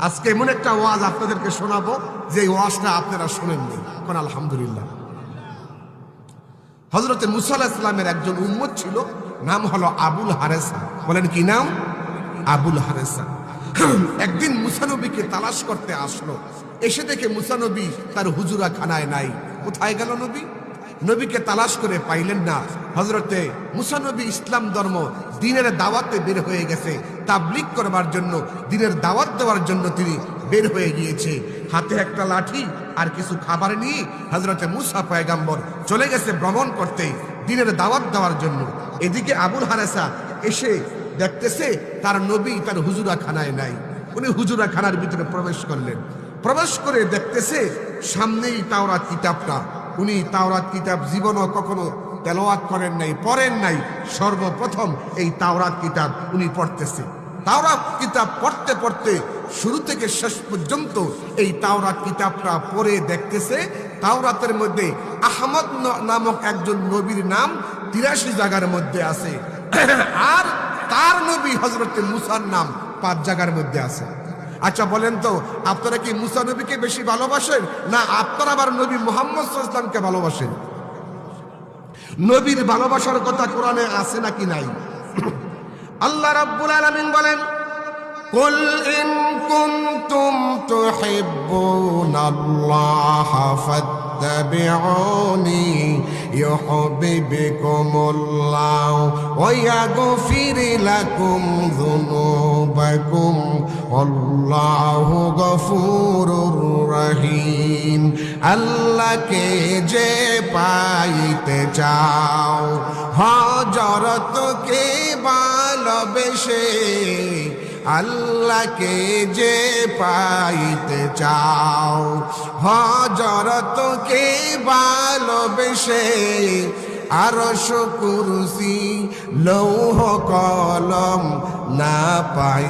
আজকে এমন একটা ওয়াজ আপনাদেরকে শোনাবো যে ওয়াজটা আপনারা শোনেননি। কোন আলহামদুলিল্লাহ। হযরতে মুসা আলাইহিস সালামের একজন উম্মত ছিল, নাম হলো আবুল হারেসা। বলেন কি নাম? আবুল হারেসা। একদিন মুসা নবীকে তালাশ করতে আসলো। এসে দেখে মুসা নবী তার হুজুরা খানায় নাই। কোথায় গেল নবী? নবীকে তালাশ করে পাইলেন না। হযরতে মুসা নবী ইসলাম ধর্ম দ্বীনের দাওয়াতে বের হয়ে গেছে, তাবলীগ করবার জন্য, দ্বীনের দাওয়াত দেওয়ার জন্য তিনি বের হয়ে গিয়েছে। হাতে একটা লাঠি আর কিছু খাবার নিয়ে হযরতে মুসা পয়গম্বর চলে গেছে ভ্রমণ করতে, দ্বীনের দাওয়াত দেওয়ার জন্য। এদিকে আবুল হারেসা এসে দেখতেছে তার নবী তার হুজুরা খানায় নাই। উনি হুজুরা খানার ভিতরে প্রবেশ করলেন। প্রবেশ করে দেখতেছে সামনেই তাওরাত কিতাবটা। উনি তাওরাত কিতাব জীবনও কখনো তেলাওয়াত করেন নাই, পড়েন নাই। সর্বপ্রথম এই তাওরাত কিতাব উনি পড়তেছে। তাওরাত কিতাব পড়তে পড়তে শুরু থেকে শেষ পর্যন্ত এই তাওরাত কিতাবটা পড়ে দেখতেছে তাওরাতের মধ্যে আহমদ নামক একজন নবীর নাম ৮৩ জায়গার মধ্যে আছে, আর তার নবী হযরতে মুসার নাম ৫ জায়গার মধ্যে আছে। আচ্ছা বলেন তো, আপনারা কি মুসা নবীকে বেশি ভালোবাসেন, না আপনারা আবার নবী মুহাম্মদ সাল্লাল্লাহু আলাইহি ওয়াসাল্লামকে ভালোবাসেন? নবীর ভালোবাসার কথা কোরআনে আছে নাকি নাই? আল্লাহ রাব্বুল আলামিন বলেন, কুল ইন কুনতুম তুহিব্বুনাল্লাহা ফাত্তাবিউনি ইউহিব্বুকুমুল্লাহু ওয়া ইয়াগফির লাকুম যুনুবাকুম আল্লাহু গফুরুর রহিম। আল্লাহকে যে পাইতে চাও, হযরতকে ভালোবেসে, আল্লাহকে যে পাইতে চাও, হযরতকে ভালোবেসে, আরশ কুরসি লৌহ কলম না পাই